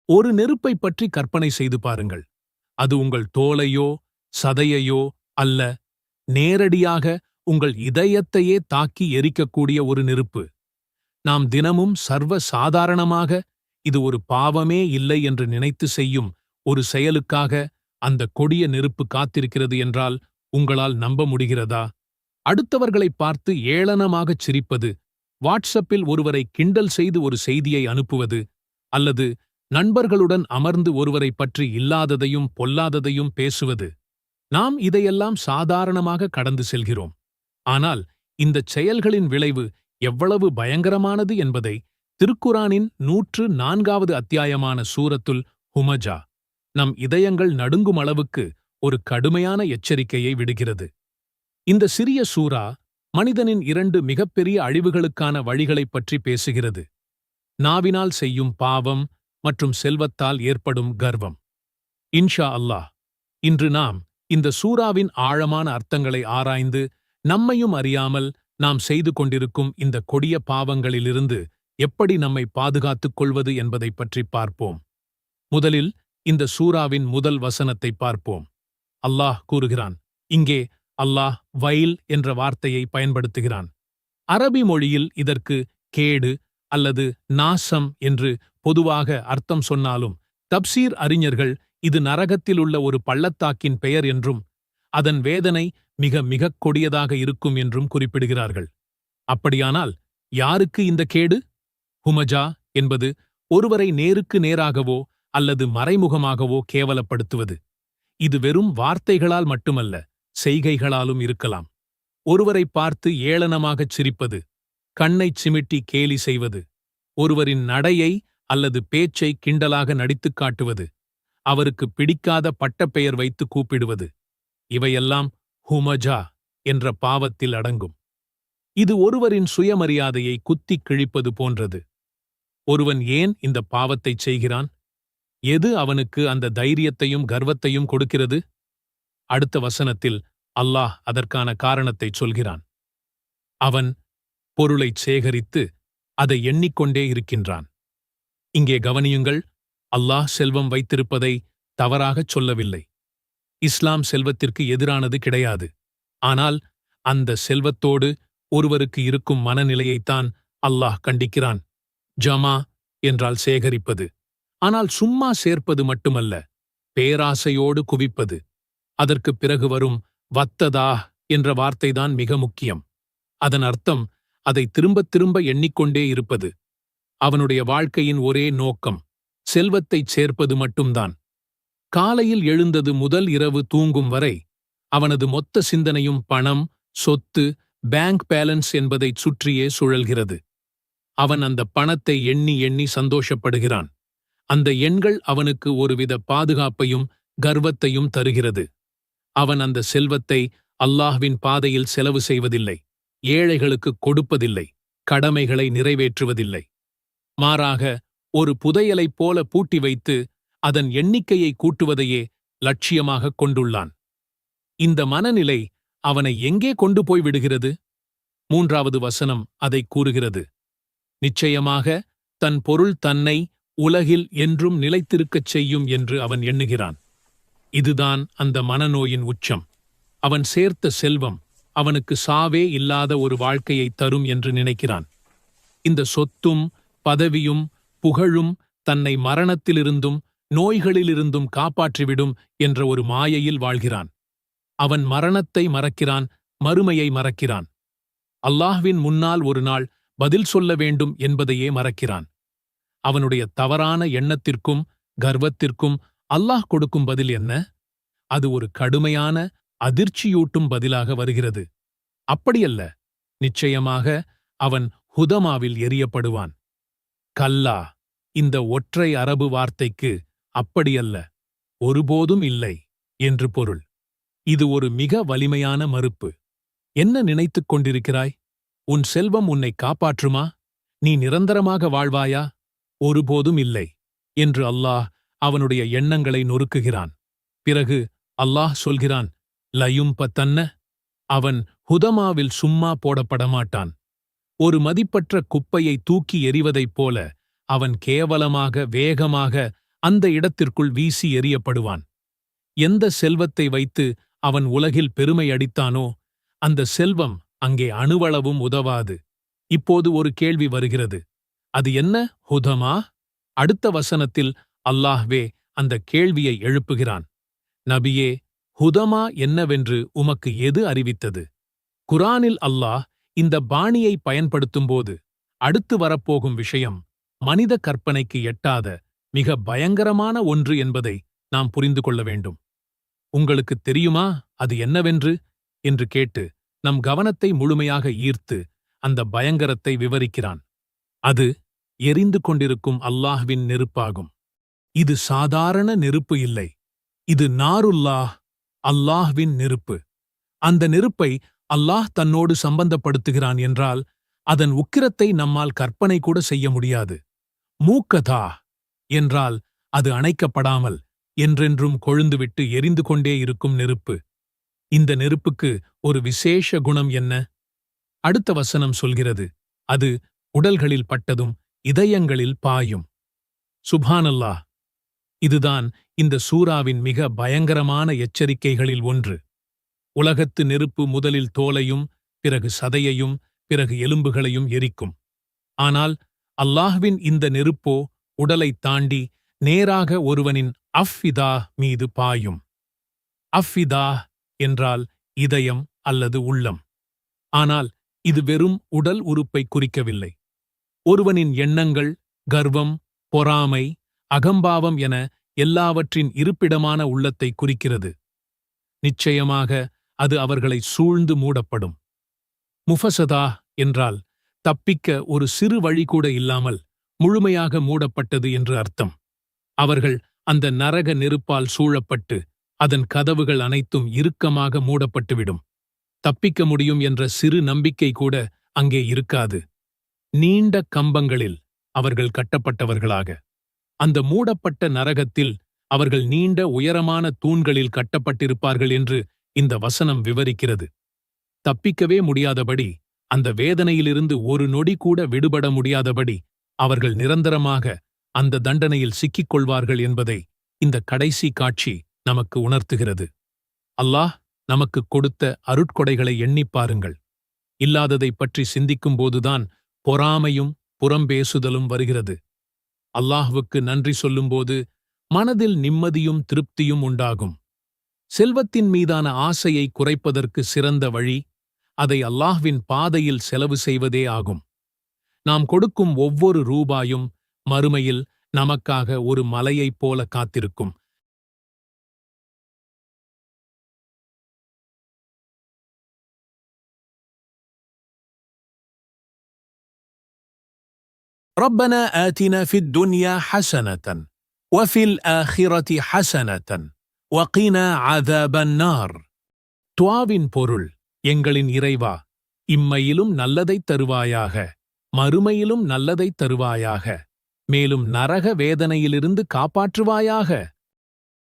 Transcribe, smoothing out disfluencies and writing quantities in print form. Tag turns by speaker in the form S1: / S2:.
S1: ஒரு நெருப்பை பற்றி கற்பனை செய்து பாருங்கள். அது உங்கள் தோலையோ சதையையோ அல்ல, நேரடியாக உங்கள் இதயத்தையே தாக்கி எரிக்கக்கூடிய ஒரு நெருப்பு. நாம் தினமும் சர்வ சாதாரணமாக இது ஒரு பாவமே இல்லை என்று நினைத்து செய்யும் ஒரு செயலுக்காக அந்த கொடிய நெருப்பு காத்திருக்கிறது என்றால் உங்களால் நம்ப முடிகிறதா? அடுத்தவர்களை பார்த்து ஏளனமாகச் சிரிப்பது, வாட்ஸ்அப்பில் ஒருவரை கிண்டல் செய்து ஒரு செய்தியை அனுப்புவது, அல்லது நண்பர்களுடன் அமர்ந்து ஒருவரை பற்றி இல்லாததையும் பொல்லாததையும் பேசுவது. நாம் இதையெல்லாம் சாதாரணமாக கடந்து செல்கிறோம். ஆனால் இந்தச் செயல்களின் விளைவு எவ்வளவு பயங்கரமானது என்பதை திருக்குரானின் 104வது அத்தியாயமான சூரத்துல் ஹுமஜா நம் இதயங்கள் நடுங்கும் அளவுக்கு ஒரு கடுமையான எச்சரிக்கையை விடுகிறது. இந்த சிறிய சூரா மனிதனின் 2 மிகப்பெரிய அழிவுகளுக்கான வழிகளைப் பற்றி பேசுகிறது: நாவினால் செய்யும் பாவம் மற்றும் செல்வத்தால் ஏற்படும் கர்வம். இன்ஷா அல்லாஹ், இன்று நாம் இந்த சூராவின் ஆழமான அர்த்தங்களை ஆராய்ந்து நம்மையும் அறியாமல் நாம் செய்து கொண்டிருக்கும் இந்த கொடிய பாவங்களிலிருந்து எப்படி நம்மை பாதுகாத்துக் கொள்வது என்பதைப் பற்றி பார்ப்போம். முதலில் இந்த சூராவின் முதல் வசனத்தை பார்ப்போம். அல்லாஹ் கூறுகிறான். இங்கே அல்லாஹ் வைல் என்ற வார்த்தையை பயன்படுத்துகிறான். அரபி மொழியில் இதற்கு கேடு அல்லது நாசம் என்று பொதுவாக அர்த்தம் சொன்னாலும் தப்சீர் அறிஞர்கள் இது நரகத்திலுள்ள ஒரு பள்ளத்தாக்கின் பெயர் என்றும் அதன் வேதனை மிக மிகக் கொடியதாக இருக்கும் என்றும் குறிப்பிடுகிறார்கள். அப்படியானால் யாருக்கு இந்த கேடு? ஹுமஜா என்பது ஒருவரை நேருக்கு நேராகவோ அல்லது மறைமுகமாகவோ கேவலப்படுத்துவது. இது வெறும் வார்த்தைகளால் மட்டுமல்ல, செய்கைகளாலும் இருக்கலாம். ஒருவரை பார்த்து ஏளனமாகச் சிரிப்பது, கண்ணைச் சிமிட்டி கேலி செய்வது, ஒருவரின் நடையை அல்லது பேச்சை கிண்டலாக நடித்துக் காட்டுவது, அவருக்கு பிடிக்காத பட்டப்பெயர் வைத்து கூப்பிடுவது, இவையெல்லாம் ஹுமஜா என்ற பாவத்தில் அடங்கும். இது ஒருவரின் சுயமரியாதையை குத்திக் கிழிப்பது போன்றது. ஒருவன் ஏன் இந்த பாவத்தைச் செய்கிறான்? எது அவனுக்கு அந்த தைரியத்தையும் கர்வத்தையும் கொடுக்கிறது? அடுத்த வசனத்தில் அல்லாஹ் அதற்கான காரணத்தைச் சொல்கிறான். அவன் பொருளைச் சேகரித்து அதை எண்ணிக்கொண்டே இருக்கின்றான். இங்கே கவனியுங்கள், அல்லாஹ் செல்வம் வைத்திருப்பதை தவறாகச் சொல்லவில்லை. இஸ்லாம் செல்வத்திற்கு எதிரானது கிடையாது. ஆனால் அந்த செல்வத்தோடு ஒருவருக்கு இருக்கும் மனநிலையைத்தான் அல்லாஹ் கண்டிக்கிறான். ஜமா என்றால் சேகரிப்பது, ஆனால் சும்மா சேர்ப்பது மட்டுமல்ல, பேராசையோடு குவிப்பது. அதற்குப் பிறகு வரும் வத்ததா என்ற வார்த்தைதான் மிக முக்கியம். அதன் அர்த்தம் அதை திரும்பத் திரும்ப எண்ணிக்கொண்டே இருப்பது. அவனுடைய வாழ்க்கையின் ஒரே நோக்கம் செல்வத்தைச் சேர்ப்பது மட்டும்தான். காலையில் எழுந்தது முதல் இரவு தூங்கும் வரை அவனது மொத்த சிந்தனையும் பணம், சொத்து, பேங்க் பேலன்ஸ் என்பதைச் சுற்றியே சுழல்கிறது. அவன் அந்த பணத்தை எண்ணி எண்ணி சந்தோஷப்படுகிறான். அந்த எண்கள் அவனுக்கு ஒருவித பாதுகாப்பையும் கர்வத்தையும் தருகிறது. அவன் அந்த செல்வத்தை அல்லாஹ்வின் பாதையில் செலவு செய்வதில்லை, ஏழைகளுக்கு கொடுப்பதில்லை, கடமைகளை நிறைவேற்றுவதில்லை. மாறாக ஒரு புதையலைப் போல பூட்டி வைத்து அதன் எண்ணிக்கையை கூட்டுவதையே லட்சியமாகக் கொண்டுள்ளான். இந்த மனநிலை அவனை எங்கே கொண்டு போய் விடுகிறது? 3வது வசனம் அதைக் கூறுகிறது. நிச்சயமாக தன் பொருள் தன்னை உலகில் என்றும் நிலைத்திருக்கச் செய்யும் என்று அவன் எண்ணுகிறான். இதுதான் அந்த மனநோயின் உச்சம். அவன் சேர்த்த செல்வம் அவனுக்கு சாவே இல்லாத ஒரு வாழ்க்கையை தரும் என்று நினைக்கிறான். இந்த சொத்தும் பதவியும் புகழும் தன்னை மரணத்திலிருந்தும் நோய்களிலிருந்தும் காப்பாற்றிவிடும் என்ற ஒரு மாயையில் வாழ்கிறான். அவன் மரணத்தை மறக்கிறான், மறுமையை மறக்கிறான். அல்லாஹ்வின் முன்னால் ஒரு நாள் பதில் சொல்ல வேண்டும் என்பதையே மறக்கிறான். அவனுடைய தவறான எண்ணத்திற்கும் கர்வத்திற்கும் அல்லாஹ் கொடுக்கும் பதில் என்ன? அது ஒரு கடுமையான அதிர்ச்சியூட்டும் பதிலாக வருகிறது. அப்படியல்ல, நிச்சயமாக அவன் ஹுதமாவில் எறியப்படுவான். கல்லா, இந்த ஒற்றை அரபு வார்த்தைக்கு அப்படியல்ல, ஒருபோதும் இல்லை என்று பொருள். இது ஒரு மிக வலிமையான மறுப்பு. என்ன நினைத்துக் கொண்டிருக்கிறாய்? உன் செல்வம் உன்னை காப்பாற்றுமா? நீ நிரந்தரமாக வாழ்வாயா? ஒருபோதும் இல்லை என்று அல்லாஹ் அவனுடைய எண்ணங்களை நொறுக்குகிறான். பிறகு அல்லாஹ் சொல்கிறான், லயும்பத்தன்ன, அவன் ஹுதமாவில் சும்மா போடப்படமாட்டான். ஒரு மதிப்பற்ற குப்பையை தூக்கி எறிவதைப் போல அவன் கேவலமாக வேகமாக அந்த இடத்திற்குள் வீசி எறியப்படுவான். எந்த செல்வத்தை வைத்து அவன் உலகில் பெருமை அடித்தானோ அந்த செல்வம் அங்கே அணுவளவும் உதவாது. இப்போது ஒரு கேள்வி வருகிறது. அது என்ன, ஹுதமா? அடுத்த வசனத்தில் அல்லாஹ்வே அந்த கேள்வியை எழுப்புகிறான். நபியே, ஹுதமா என்னவென்று உமக்கு எது அறிவித்தது? குரானில் அல்லாஹ் இந்த பாணியை பயன்படுத்தும்போது அடுத்து வரப்போகும் விஷயம் மனித கற்பனைக்கு எட்டாத மிக பயங்கரமான ஒன்று என்பதை நாம் புரிந்து கொள்ள வேண்டும். உங்களுக்குத் தெரியுமா அது என்னவென்று என்று கேட்டு நம் கவனத்தை முழுமையாக ஈர்த்து அந்த பயங்கரத்தை விவரிக்கிறான். அது எரிந்து கொண்டிருக்கும் அல்லாஹ்வின் நெருப்பாகும். இது சாதாரண நெருப்பு இல்லை. இது நாருல்லாஹ், அல்லாஹ்வின் நெருப்பு. அந்த நெருப்பை அல்லாஹ் தன்னோடு சம்பந்தப்படுத்துகிறான் என்றால் அதன் உக்கிரத்தை நம்மால் கற்பனை கூட செய்ய முடியாது. மூக்கதா என்றால் அது அணைக்கப்படாமல் என்றென்றும் கொழுந்துவிட்டு எரிந்து கொண்டே இருக்கும் நெருப்பு. இந்த நெருப்புக்கு ஒரு விசேஷ குணம் என்ன? அடுத்த வசனம் சொல்கிறது, அது உடல்களில் பட்டதும் இதயங்களில் பாயும். சுப்ஹானல்லாஹ்! இதுதான் இந்த சூராவின் மிக பயங்கரமான எச்சரிக்கைகளில் ஒன்று. உலகத்து நெருப்பு முதலில் தோலையும் பிறகு சதையையும் பிறகு எலும்புகளையும் எரிக்கும். ஆனால் அல்லாஹ்வின் இந்த நெருப்போ உடலைத் தாண்டி நேராக ஒருவனின் அஃபிதா மீது பாயும். அஃபிதா என்றால் இதயம் அல்லது உள்ளம். ஆனால் இது வெறும் உடல் உறுப்பை குறிக்கவில்லை. ஒருவனின் எண்ணங்கள், கர்வம், பொறாமை, அகம்பாவம் என எல்லாவற்றின் இருப்பிடமான உள்ளத்தை குறிக்கிறது. நிச்சயமாக அது அவர்களை சூழ்ந்து மூடப்படும். முஃபசதா என்றால் தப்பிக்க ஒரு சிறு வழி கூட இல்லாமல் முழுமையாக மூடப்பட்டது என்று அர்த்தம். அவர்கள் அந்த நரக நெருப்பால் சூழப்பட்டு அதன் கதவுகள் அனைத்தும் இறுக்கமாக மூடப்பட்டுவிடும். தப்பிக்க முடியும் என்ற சிறு நம்பிக்கை கூட அங்கே இருக்காது. நீண்ட கம்பங்களில் அவர்கள் கட்டப்பட்டவர்களாக. அந்த மூடப்பட்ட நரகத்தில் அவர்கள் நீண்ட உயரமான தூண்களில் கட்டப்பட்டிருப்பார்கள் என்று இந்த வசனம் விவரிக்கிறது. தப்பிக்கவே முடியாதபடி, அந்த வேதனையிலிருந்து ஒரு நொடி கூட விடுபட முடியாதபடி அவர்கள் நிரந்தரமாக அந்த தண்டனையில் சிக்கிக் கொள்வார்கள் என்பதை இந்த கடைசி காட்சி நமக்கு உணர்த்துகிறது. அல்லாஹ் நமக்கு கொடுத்த அருட்கொடைகளை எண்ணிப் பாருங்கள். இல்லாததைப் பற்றி சிந்திக்கும்போதுதான் பொறாமையும் புறம்பேசுதலும் வருகிறது. அல்லாஹ்வுக்கு நன்றி சொல்லும்போது மனதில் நிம்மதியும் திருப்தியும் உண்டாகும். செல்வத்தின் மீதான ஆசையை குறைப்பதற்கு சிறந்த வழி அதை அல்லாஹ்வின் பாதையில் செலவு செய்வதே ஆகும். நாம் கொடுக்கும் ஒவ்வொரு ரூபாயும் மறுமையில் நமக்காக ஒரு மலையைப் போல காத்திருக்கும். ربنا آتنا في الدنيا حسنة وفي الآخرة حسنة وقنا عذاب النار. துஆவின் பொருள், எங்களின் இறைவா, இம்மையிலும் நல்லதைத் தருவாயாக, மறுமையிலும் நல்லதைத் தருவாயாக, மேலும் நரக வேதனையிலிருந்து காப்பாற்றுவாயாக.